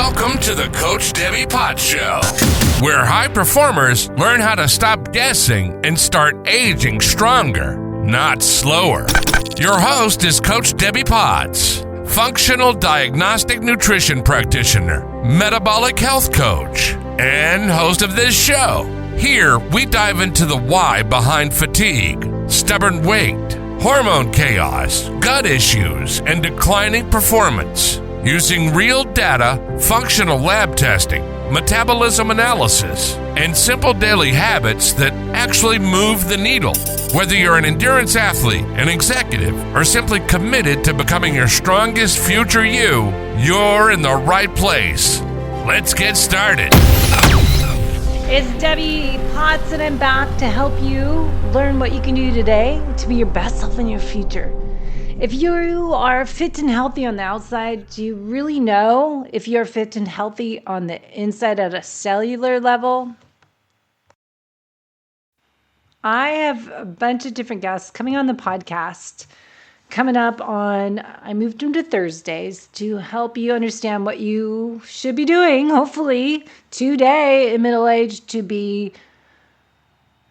Welcome to the Coach Debbie Potts Show, where high performers learn how to stop guessing and start aging stronger, not slower. Your host is Coach Debbie Potts, functional diagnostic nutrition practitioner, metabolic health coach, and host of this show. Here, we dive into the why behind fatigue, stubborn weight, hormone chaos, gut issues, and declining performance. Using real data, functional lab testing, metabolism analysis, and simple daily habits that actually move the needle. Whether you're an endurance athlete, an executive, or simply committed to becoming your strongest future you, you're in the right place. Let's get started. It's Debbie Potts, and I'm back to help you learn what you can do today to be your best self in your future. If you are fit and healthy on the outside, do you really know if you're fit and healthy on the inside at a cellular level? I have a bunch of different guests coming on the podcast coming up on, I moved them to Thursdays to help you understand what you should be doing, hopefully today in middle age, to be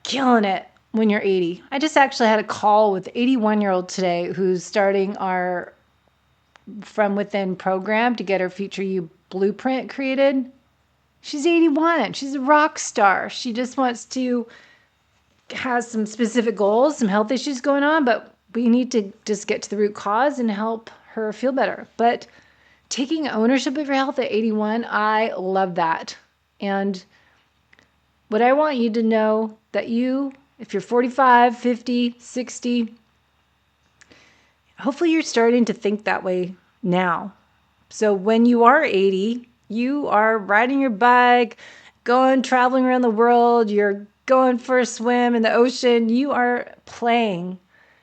killing it when you're 80. I just actually had a call with 81-year-old today who's starting our From Within program to get her Future You blueprint created. She's 81. She's a rock star. She just wants to have some specific goals, some health issues going on, but we need to just get to the root cause and help her feel better. But taking ownership of your health at 81, I love that. And what I want you to know that you, if you're 45, 50, 60, hopefully you're starting to think that way now. So when you are 80, you are riding your bike, traveling around the world, you're going for a swim in the ocean, you are playing,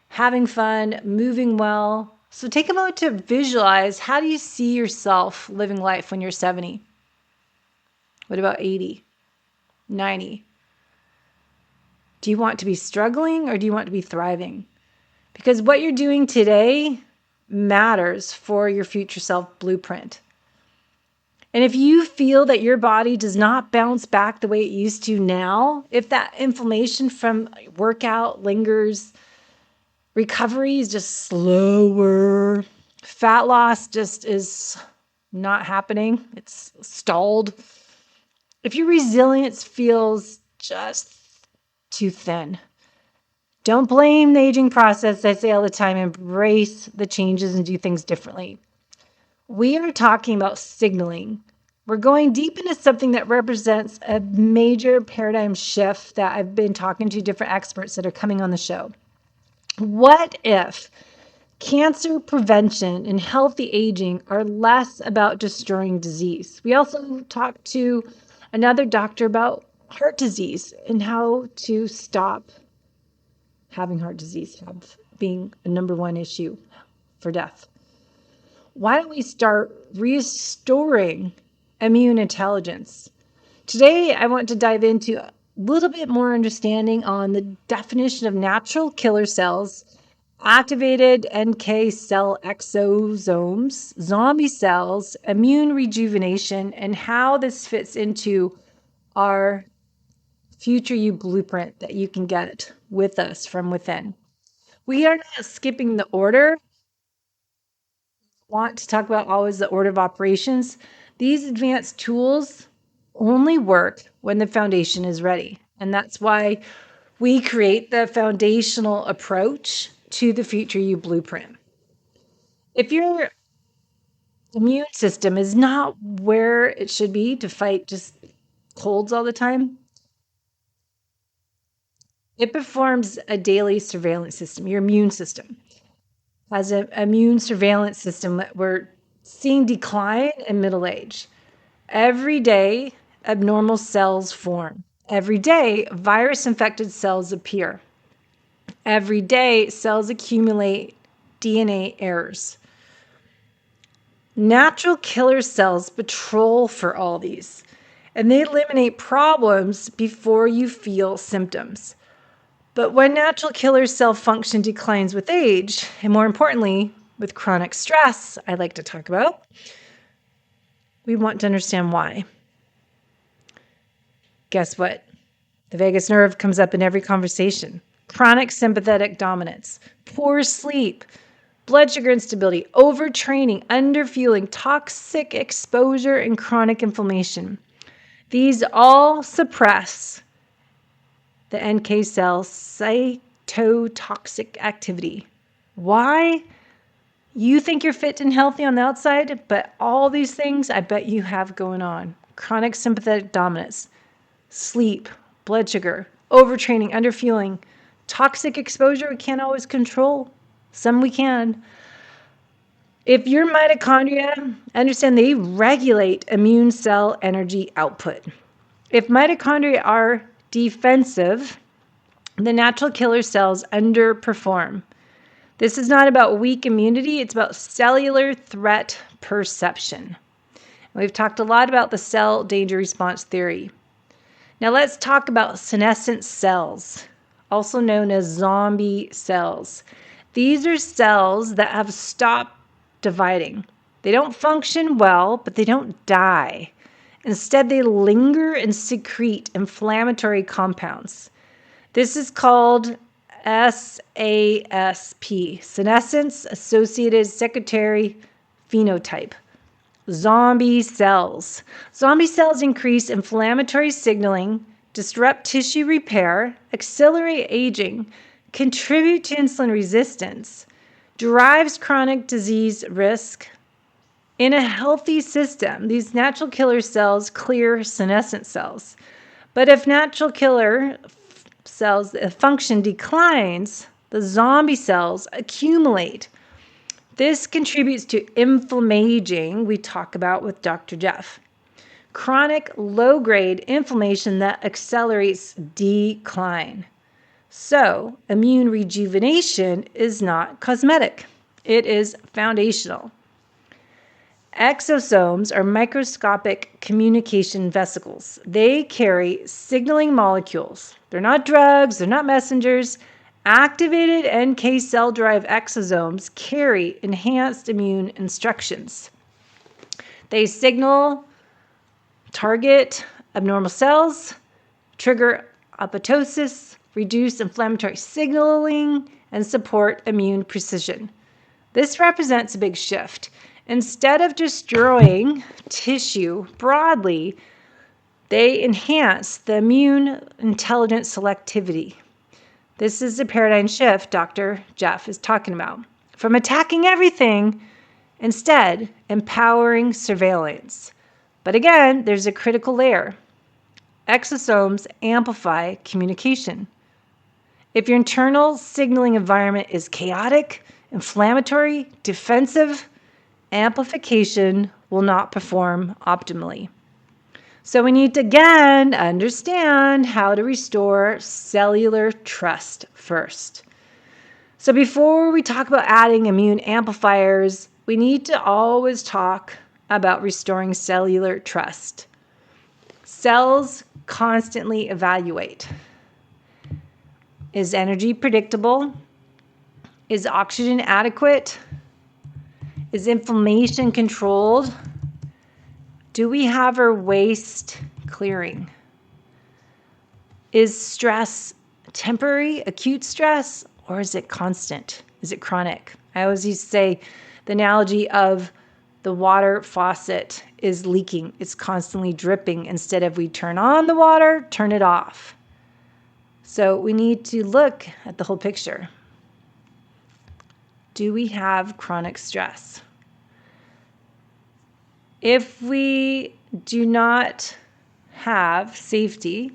having fun, moving well. So take a moment to visualize, how do you see yourself living life when you're 70? What about 80, 90? Do you want to be struggling or do you want to be thriving? Because what you're doing today matters for your future self blueprint. And if you feel that your body does not bounce back the way it used to now, if that inflammation from workout lingers, recovery is just slower, fat loss just is not happening, it's stalled. If your resilience feels just too thin, don't blame the aging process. I say all the time, embrace the changes and do things differently. We are talking about signaling. We're going deep into something that represents a major paradigm shift that I've been talking to different experts that are coming on the show. What if cancer prevention and healthy aging are less about destroying disease? We also talked to another doctor about heart disease and how to stop having heart disease being a number one issue for death. Why don't we start restoring immune intelligence? Today, I want to dive into a little bit more understanding on the definition of natural killer cells, activated NK cell exosomes, zombie cells, immune rejuvenation, and how this fits into our Future You blueprint that you can get with us from within. We are not skipping the order. Want to talk about always the order of operations. These advanced tools only work when the foundation is ready. And that's why we create the foundational approach to the Future You blueprint. If your immune system is not where it should be to fight just colds all the time, it performs a daily surveillance system. Your immune system has an immune surveillance system that we're seeing decline in middle age. Every day, abnormal cells form. Every day, virus-infected cells appear. Every day, cells accumulate DNA errors. Natural killer cells patrol for all these, and they eliminate problems before you feel symptoms. But when natural killer cell function declines with age, and more importantly, with chronic stress, I like to talk about, we want to understand why. Guess what? The vagus nerve comes up in every conversation. Chronic sympathetic dominance, poor sleep, blood sugar instability, overtraining, underfueling, toxic exposure, and chronic inflammation. These all suppress the NK cell cytotoxic activity. Why? You think you're fit and healthy on the outside, but all these things I bet you have going on. Chronic sympathetic dominance, sleep, blood sugar, overtraining, underfueling, toxic exposure we can't always control. Some we can. If your mitochondria, understand they regulate immune cell energy output. If mitochondria are defensive, the natural killer cells underperform. This is not about weak immunity, it's about cellular threat perception. We've talked a lot about the cell danger response theory. Now let's talk about senescent cells, also known as zombie cells. These are cells that have stopped dividing. They don't function well, but they don't die. Instead, they linger and secrete inflammatory compounds. This is called SASP, senescence associated secretory phenotype. Zombie cells. Zombie cells increase inflammatory signaling, disrupt tissue repair, accelerate aging, contribute to insulin resistance, drives chronic disease risk. In a healthy system, these natural killer cells clear senescent cells. But if natural killer cells function declines, the zombie cells accumulate. This contributes to inflammaging we talk about with Dr. Jeff. Chronic low-grade inflammation that accelerates decline. So, immune rejuvenation is not cosmetic. It is foundational. Exosomes are microscopic communication vesicles. They carry signaling molecules. They're not drugs, they're not messengers. Activated NK cell-derived exosomes carry enhanced immune instructions. They signal, target abnormal cells, trigger apoptosis, reduce inflammatory signaling, and support immune precision. This represents a big shift. Instead of destroying tissue broadly, they enhance the immune intelligence selectivity. This is the paradigm shift Dr. Jeff is talking about. From attacking everything, instead, empowering surveillance. But again, there's a critical layer. Exosomes amplify communication. If your internal signaling environment is chaotic, inflammatory, defensive, amplification will not perform optimally. So we need to, again, understand how to restore cellular trust first. So before we talk about adding immune amplifiers, we need to always talk about restoring cellular trust. Cells constantly evaluate. Is energy predictable? Is oxygen adequate? Is inflammation controlled? Do we have our waste clearing? Is stress temporary, acute stress, or is it constant? Is it chronic? I always used to say the analogy of the water faucet is leaking. It's constantly dripping. Instead of we turn on the water, turn it off. So we need to look at the whole picture. Do we have chronic stress? If we do not have safety,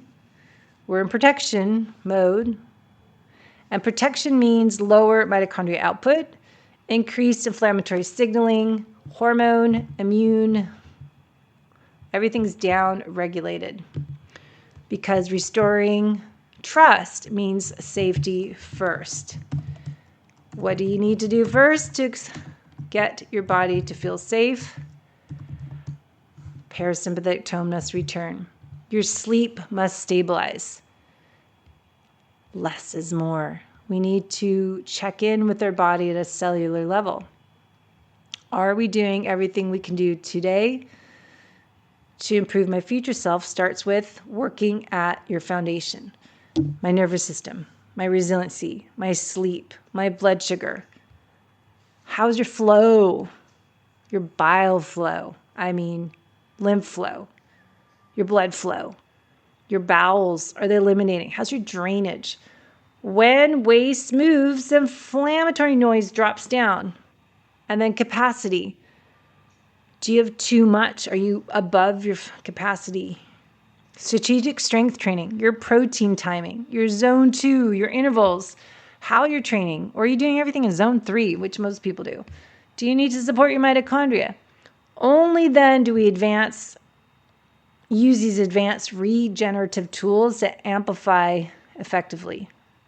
we're in protection mode. And protection means lower mitochondrial output, increased inflammatory signaling, hormone, immune, everything's down regulated. Because restoring trust means safety first. What do you need to do first to get your body to feel safe? Parasympathetic tone must return. Your sleep must stabilize. Less is more. We need to check in with our body at a cellular level. Are we doing everything we can do today to improve my future self starts with working at your foundation. My nervous system, my resiliency, my sleep, my blood sugar. How's your flow? Your bile flow. Lymph flow. Your blood flow. Your bowels, are they eliminating? How's your drainage? When waste moves, inflammatory noise drops down. And then capacity. Do you have too much? Are you above your capacity? Strategic strength training, your protein timing, your zone 2, your intervals, how you're training, or are you doing everything in zone 3, which most people do? Do you need to support your mitochondria? Only then do we use these advanced regenerative tools to amplify effectively.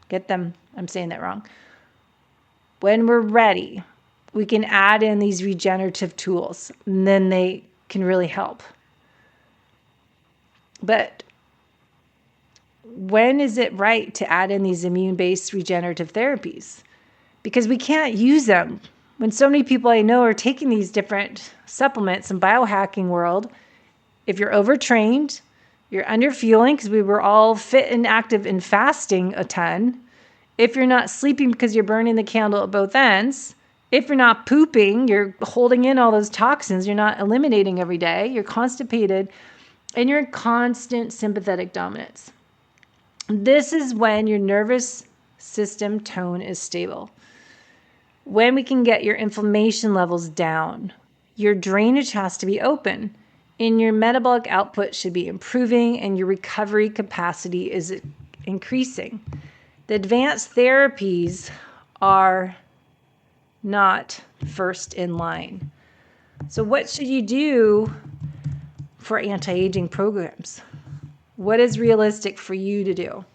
Get them? I'm saying that wrong. When we're ready, we can add in these regenerative tools, and then they can really help. But when is it right to add in these immune-based regenerative therapies? Because we can't use them. When so many people I know are taking these different supplements in biohacking world, if you're overtrained, you're underfueling because we were all fit and active in fasting a ton. If you're not sleeping because you're burning the candle at both ends, if you're not pooping, you're holding in all those toxins, you're not eliminating every day, you're constipated, and you're in constant sympathetic dominance. This is when your nervous system tone is stable. When we can get your inflammation levels down, your drainage has to be open, and your metabolic output should be improving, and your recovery capacity is increasing. The advanced therapies are not first in line. So what should you do for anti-aging programs? What is realistic for you to do?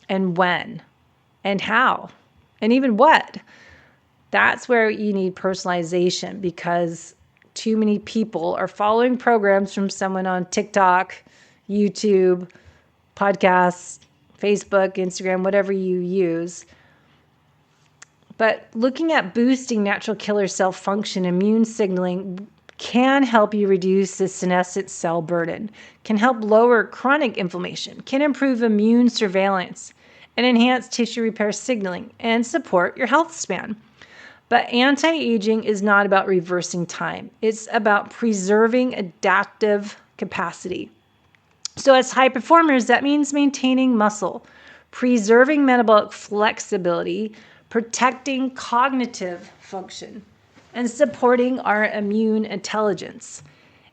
And when? And how? And even what? That's where you need personalization, because too many people are following programs from someone on TikTok, YouTube, podcasts, Facebook, Instagram, whatever you use. But looking at boosting natural killer cell function, immune signaling can help you reduce the senescent cell burden, can help lower chronic inflammation, can improve immune surveillance, and enhance tissue repair signaling, and support your health span. But anti-aging is not about reversing time. It's about preserving adaptive capacity. So as high performers, that means maintaining muscle, preserving metabolic flexibility, protecting cognitive function, and supporting our immune intelligence.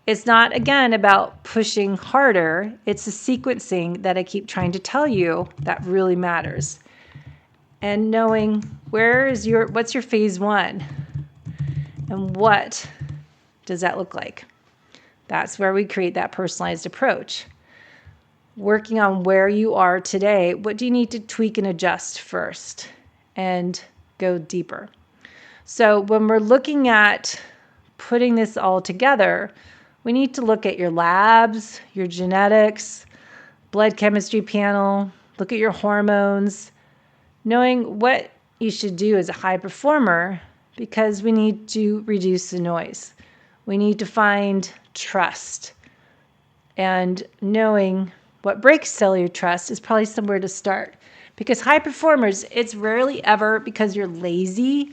It's not, again, about pushing harder. It's the sequencing that I keep trying to tell you that really matters. And knowing what's your phase 1 and what does that look like? That's where we create that personalized approach. Working on where you are today, what do you need to tweak and adjust first and go deeper? So when we're looking at putting this all together, we need to look at your labs, your genetics, blood chemistry panel, look at your hormones, knowing what you should do as a high performer, because we need to reduce the noise. We need to find trust. And knowing what breaks cellular trust is probably somewhere to start. Because high performers, it's rarely ever because you're lazy.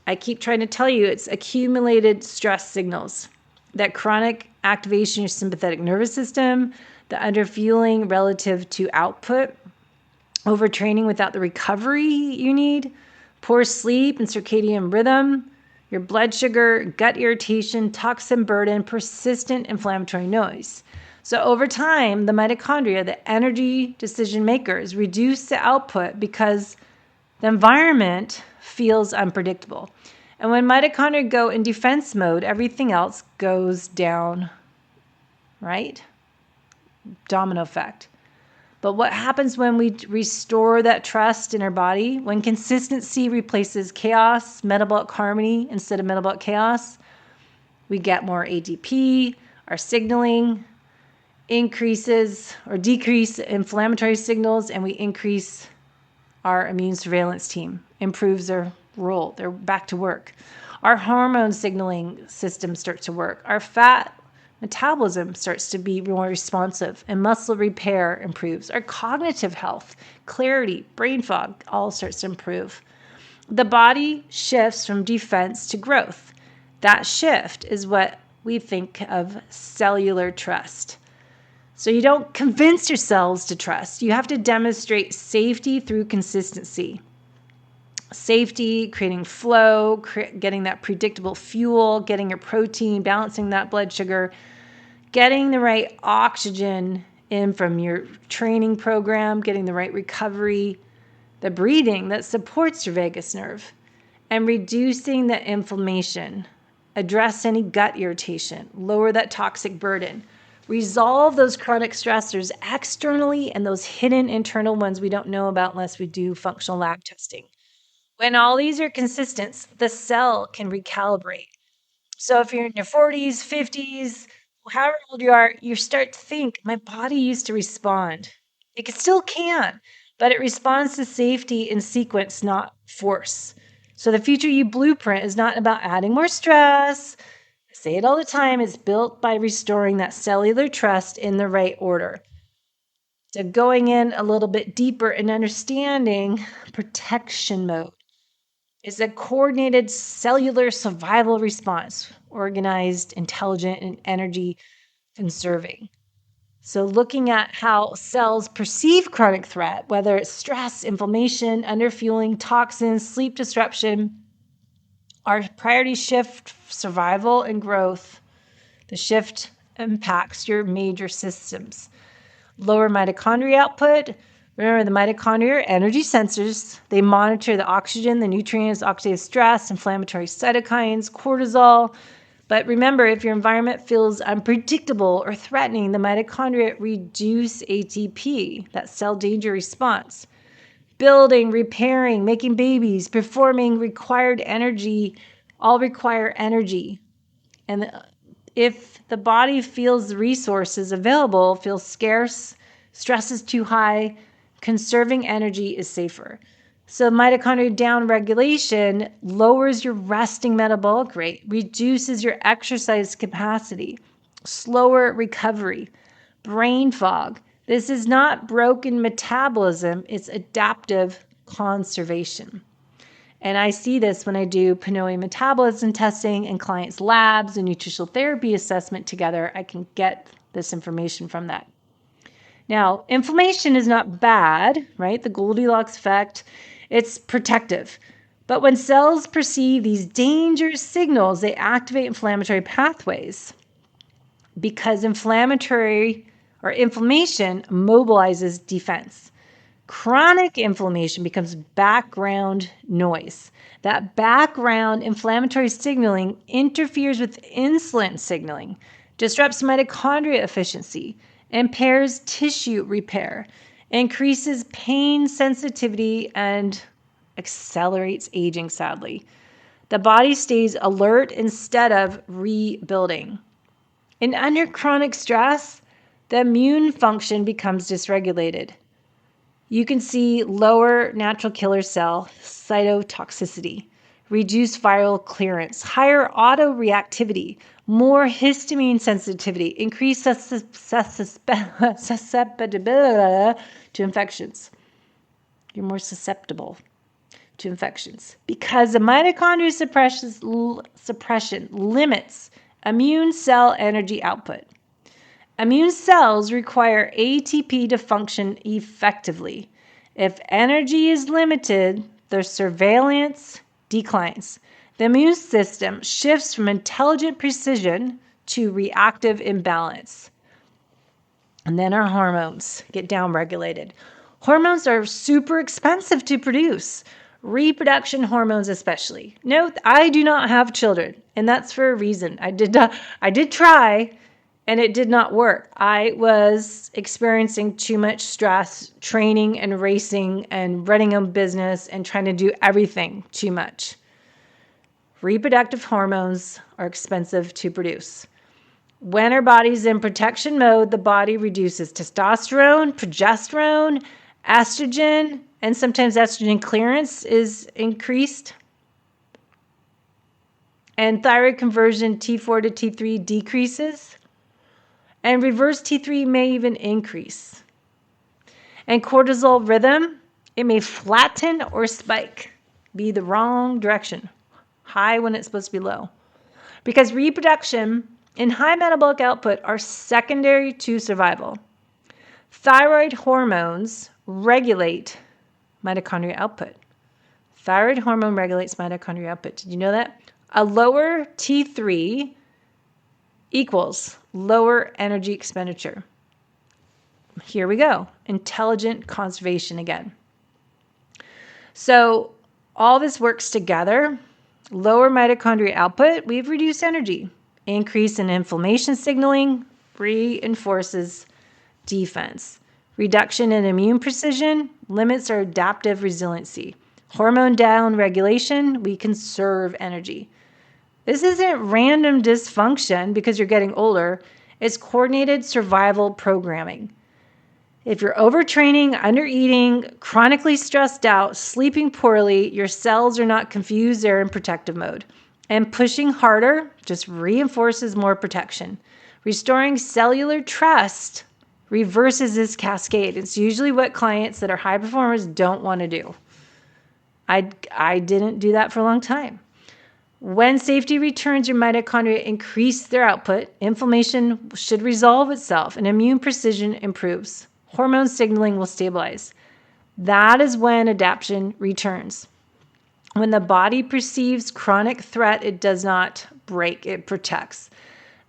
I keep trying to tell you, it's accumulated stress signals. That chronic activation of your sympathetic nervous system, the underfueling relative to output, overtraining without the recovery you need, poor sleep and circadian rhythm, your blood sugar, gut irritation, toxin burden, persistent inflammatory noise. So over time, the mitochondria, the energy decision makers, reduce the output because the environment feels unpredictable. And when mitochondria go in defense mode, everything else goes down, right? Domino effect. But what happens when we restore that trust in our body? When consistency replaces chaos, metabolic harmony instead of metabolic chaos, we get more ATP, our signaling increases or decrease inflammatory signals, and we increase our immune surveillance team, improves their role. They're back to work. Our hormone signaling system starts to work. Our fat metabolism starts to be more responsive, and muscle repair improves. Our cognitive health, clarity, brain fog all starts to improve. The body shifts from defense to growth. That shift is what we think of cellular trust. So you don't convince your cells to trust. You have to demonstrate safety through consistency. Safety, creating flow, getting that predictable fuel, getting your protein, balancing that blood sugar, getting the right oxygen in from your training program, getting the right recovery, the breathing that supports your vagus nerve, and reducing the inflammation, address any gut irritation, lower that toxic burden, resolve those chronic stressors externally and those hidden internal ones we don't know about unless we do functional lab testing. When all these are consistent, the cell can recalibrate. So if you're in your 40s, 50s, however old you are, you start to think, my body used to respond. It still can, but it responds to safety in sequence, not force. So the future you blueprint is not about adding more stress. I say it all the time. It's built by restoring that cellular trust in the right order. So going in a little bit deeper and understanding protection mode is a coordinated cellular survival response, organized, intelligent, and energy conserving. So looking at how cells perceive chronic threat, whether it's stress, inflammation, underfueling, toxins, sleep disruption, our priorities shift survival and growth. The shift impacts your major systems. Lower mitochondria output. Remember, the mitochondria are energy sensors. They monitor the oxygen, the nutrients, oxidative stress, inflammatory cytokines, cortisol. But remember, if your environment feels unpredictable or threatening, the mitochondria reduce ATP, that cell danger response. Building, repairing, making babies, performing required energy, all require energy. And if the body feels the resources available, feels scarce, stress is too high, conserving energy is safer. So mitochondrial downregulation lowers your resting metabolic rate, reduces your exercise capacity, slower recovery, brain fog. This is not broken metabolism, it's adaptive conservation. And I see this when I do Pinoy metabolism testing in clients' labs and nutritional therapy assessment together. I can get this information from that. Now, inflammation is not bad, right? The Goldilocks effect, it's protective. But when cells perceive these dangerous signals, they activate inflammatory pathways because inflammation mobilizes defense. Chronic inflammation becomes background noise. That background inflammatory signaling interferes with insulin signaling, disrupts mitochondria efficiency, impairs tissue repair, increases pain sensitivity, and accelerates aging, sadly. The body stays alert instead of rebuilding. And under chronic stress, the immune function becomes dysregulated. You can see lower natural killer cell cytotoxicity, reduced viral clearance, higher autoreactivity, more histamine sensitivity, increased susceptibility to infections. You're more susceptible to infections because the mitochondrial suppression limits immune cell energy output. Immune cells require ATP to function effectively. If energy is limited, their surveillance declines. The immune system shifts from intelligent precision to reactive imbalance. And then our hormones get downregulated. Hormones are super expensive to produce. Reproduction hormones especially. Note, I do not have children, and that's for a reason. I did try, and it did not work. I was experiencing too much stress, training and racing and running a business and trying to do everything too much. Reproductive hormones are expensive to produce. When our body's in protection mode, the body reduces testosterone, progesterone, estrogen, and sometimes estrogen clearance is increased. And thyroid conversion T4 to T3 decreases. And reverse T3 may even increase. And cortisol rhythm, it may flatten or spike, be the wrong direction, high when it's supposed to be low. Because reproduction and high metabolic output are secondary to survival. Thyroid hormones regulate mitochondrial output. Thyroid hormone regulates mitochondrial output. Did you know that? A lower T3 equals lower energy expenditure. Here we go. Intelligent conservation again. So all this works together. Lower mitochondrial output, we've reduced energy. Increase in inflammation signaling reinforces defense. Reduction in immune precision limits our adaptive resiliency. Hormone down regulation, we conserve energy. This isn't random dysfunction because you're getting older. It's coordinated survival programming. If you're overtraining, undereating, chronically stressed out, sleeping poorly, your cells are not confused, they're in protective mode. And pushing harder just reinforces more protection. Restoring cellular trust reverses this cascade. It's usually what clients that are high performers don't want to do. I didn't do that for a long time. When safety returns, your mitochondria increase their output, inflammation should resolve itself, and immune precision improves. Hormone signaling will stabilize. That is when adaptation returns. When the body perceives chronic threat, it does not break, it protects.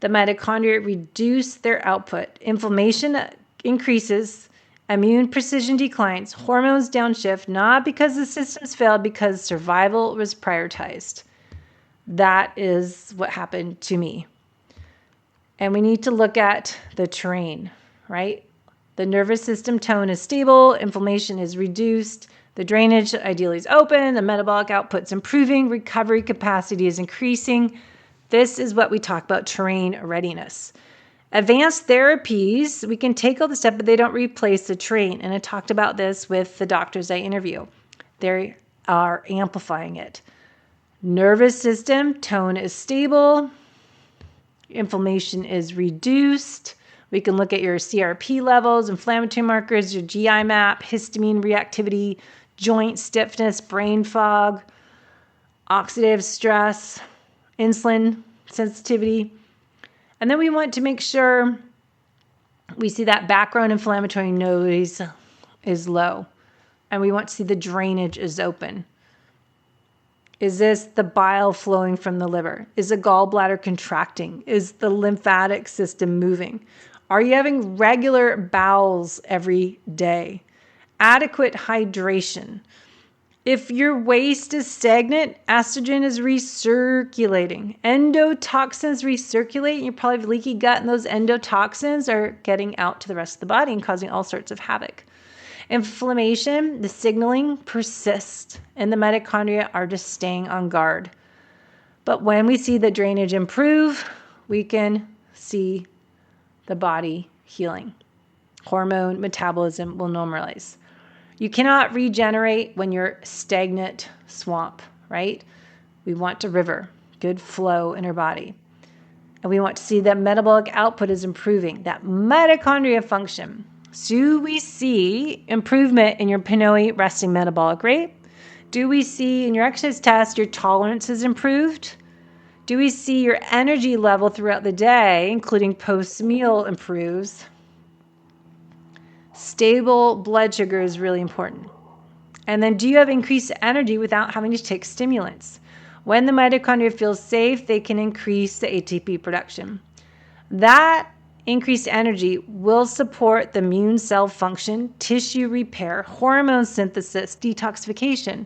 The mitochondria reduce their output. Inflammation increases. Immune precision declines. Hormones downshift, not because the systems failed, because survival was prioritized. That is what happened to me. And we need to look at the terrain, right? The nervous system tone is stable. Inflammation is reduced. The drainage ideally is open. The metabolic output's improving. Recovery capacity is increasing. This is what we talk about terrain readiness. Advanced therapies, we can take all the stuff, but they don't replace the terrain. And I talked about this with the doctors I interview. They are amplifying it. Nervous system tone is stable. Inflammation is reduced. We can look at your CRP levels, inflammatory markers, your GI map, histamine reactivity, joint stiffness, brain fog, oxidative stress, insulin sensitivity. And then we want to make sure we see that background inflammatory noise is low. And we want to see the drainage is open. Is this the bile flowing from the liver? Is the gallbladder contracting? Is the lymphatic system moving? Are you having regular bowels every day? Adequate hydration. If your waste is stagnant, estrogen is recirculating. Endotoxins recirculate. You probably have leaky gut, and those endotoxins are getting out to the rest of the body and causing all sorts of havoc. Inflammation, the signaling persists, and the mitochondria are just staying on guard. But when we see the drainage improve, we can see the body healing. Hormone metabolism will normalize. You cannot regenerate when you're stagnant swamp, right? We want a river, good flow in our body. And we want to see that metabolic output is improving, that mitochondria function. Do we see improvement in your Pinoy resting metabolic rate? Do we see in your exercise test your tolerance is improved? Do we see your energy level throughout the day, including post-meal, improves? Stable blood sugar is really important. And then do you have increased energy without having to take stimulants? When the mitochondria feel safe, they can increase the ATP production. That increased energy will support the immune cell function, tissue repair, hormone synthesis, detoxification.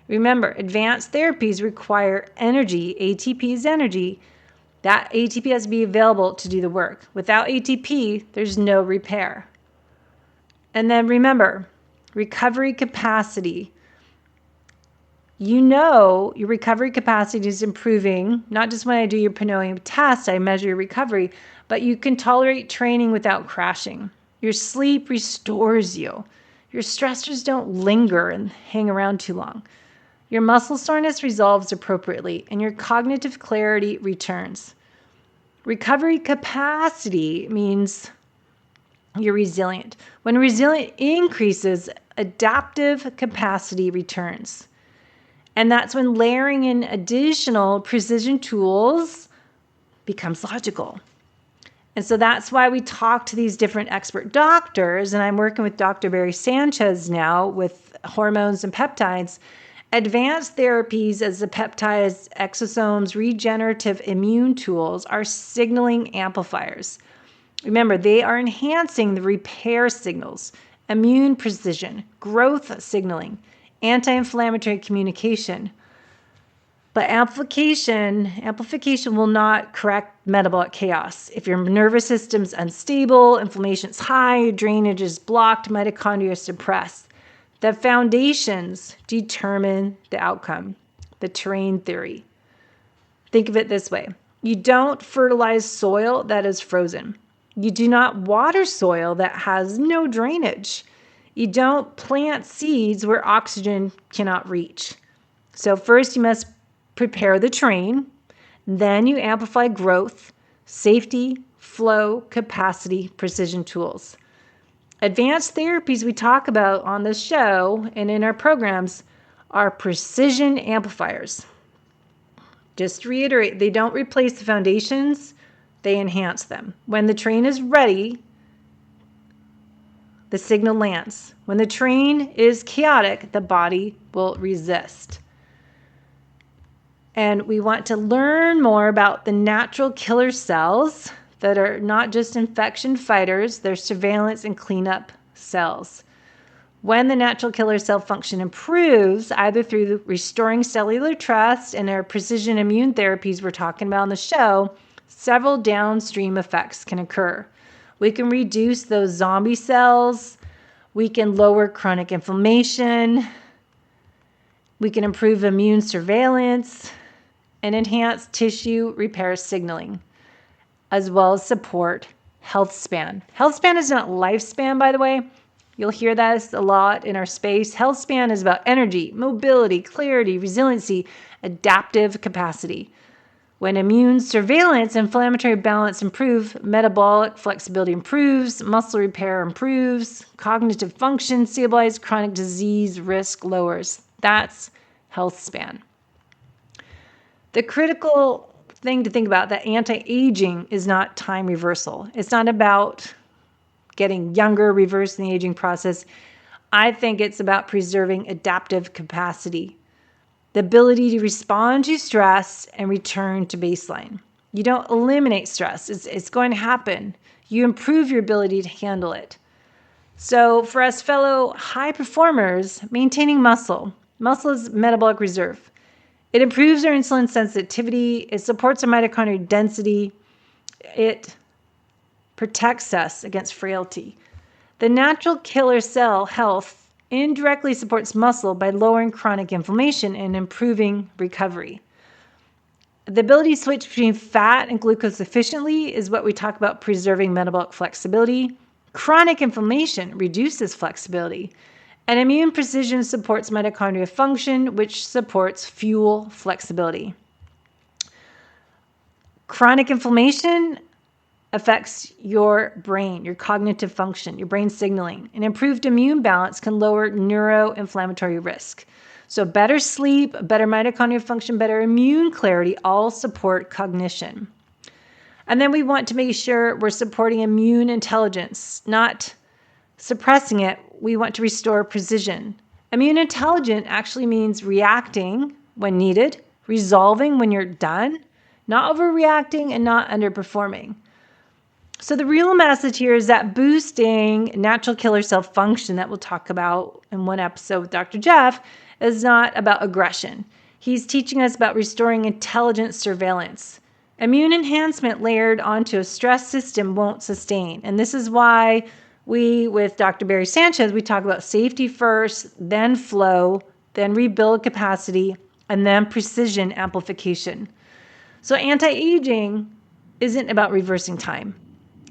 Remember, advanced therapies require energy. ATP is energy. That ATP has to be available to do the work. Without ATP, there's no repair. And then remember, recovery capacity. You know your recovery capacity is improving, not just when I do your Pinoy test, I measure your recovery, but you can tolerate training without crashing. Your sleep restores you. Your stressors don't linger and hang around too long. Your muscle soreness resolves appropriately, and your cognitive clarity returns. Recovery capacity means you're resilient. When resilience increases, adaptive capacity returns. And that's when layering in additional precision tools becomes logical. And so that's why we talk to these different expert doctors. And I'm working with Dr. Barry Sanchez now with hormones and peptides. Advanced therapies as the peptides, exosomes, regenerative immune tools are signaling amplifiers. Remember, they are enhancing the repair signals, immune precision, growth signaling, anti-inflammatory communication. But amplification will not correct metabolic chaos. If your nervous system's unstable, inflammation's high, drainage is blocked, mitochondria is suppressed. The foundations determine the outcome, the terrain theory. Think of it this way. You don't fertilize soil that is frozen. You do not water soil that has no drainage. You don't plant seeds where oxygen cannot reach. So first you must prepare the terrain, then you amplify growth, safety, flow, capacity, precision tools. Advanced therapies we talk about on this show and in our programs are precision amplifiers. Just to reiterate, they don't replace the foundations, they enhance them. When the terrain is ready, the signal lands. When the terrain is chaotic, the body will resist. And we want to learn more about the natural killer cells that are not just infection fighters, they're surveillance and cleanup cells. When the natural killer cell function improves, either through restoring cellular trust and our precision immune therapies we're talking about on the show, several downstream effects can occur. We can reduce those zombie cells. We can lower chronic inflammation. We can improve immune surveillance and enhance tissue repair signaling, as well as support Healthspan. Healthspan is not lifespan, by the way. You'll hear that a lot in our space. Healthspan is about energy, mobility, clarity, resiliency, adaptive capacity. When immune surveillance, inflammatory balance improve, metabolic flexibility improves, muscle repair improves, cognitive function stabilizes, chronic disease risk lowers. That's Healthspan. The critical thing to think about, that anti-aging is not time reversal. It's not about getting younger, reversing the aging process. I think it's about preserving adaptive capacity, the ability to respond to stress and return to baseline. You don't eliminate stress. It's going to happen. You improve your ability to handle it. So for us fellow high performers, maintaining muscle is metabolic reserve. It improves our insulin sensitivity. It supports our mitochondrial density. It protects us against frailty. The natural killer cell health indirectly supports muscle by lowering chronic inflammation and improving recovery. The ability to switch between fat and glucose efficiently is what we talk about preserving metabolic flexibility. Chronic inflammation reduces flexibility. And immune precision supports mitochondrial function, which supports fuel flexibility. Chronic inflammation affects your brain, your cognitive function, your brain signaling. An improved immune balance can lower neuroinflammatory risk. So better sleep, better mitochondrial function, better immune clarity all support cognition. And then we want to make sure we're supporting immune intelligence, not suppressing it. We want to restore precision. Immune intelligent actually means reacting when needed, resolving when you're done, not overreacting and not underperforming. So the real message here is that boosting natural killer cell function that we'll talk about in one episode with Dr. Jeff is not about aggression. He's teaching us about restoring intelligent surveillance. Immune enhancement layered onto a stress system won't sustain. And this is why we, with Dr. Barry Sanchez, we talk about safety first, then flow, then rebuild capacity, and then precision amplification. So anti-aging isn't about reversing time.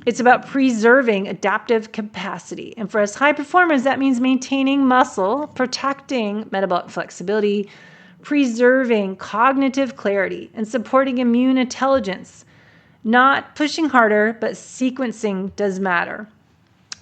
It's about preserving adaptive capacity. And for us high performers, that means maintaining muscle, protecting metabolic flexibility, preserving cognitive clarity, and supporting immune intelligence. Not pushing harder, but sequencing does matter.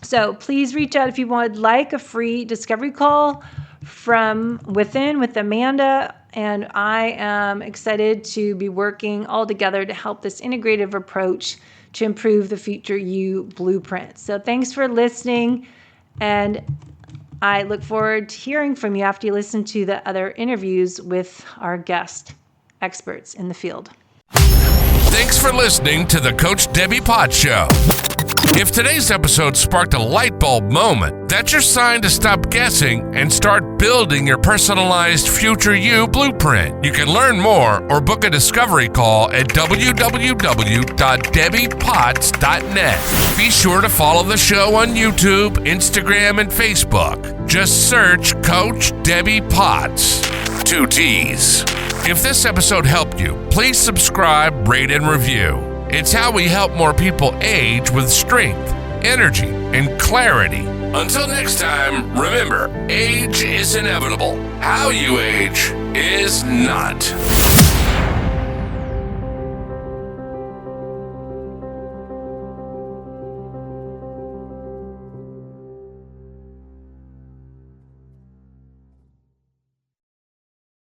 So please reach out if you would like a free discovery call from within with Amanda. And I am excited to be working all together to help this integrative approach to improve the future you blueprint. So thanks for listening. And I look forward to hearing from you after you listen to the other interviews with our guest experts in the field. Thanks for listening to the Coach Debbie Pod Show. If today's episode sparked a light bulb moment, that's your sign to stop guessing and start building your personalized future you blueprint. You can learn more or book a discovery call at www.debbiepotts.net. Be sure to follow the show on YouTube, Instagram, and Facebook. Just search Coach Debbie Potts. 2 T's. If this episode helped you, please subscribe, rate, and review. It's how we help more people age with strength, energy, and clarity. Until next time, remember, age is inevitable. How you age is not.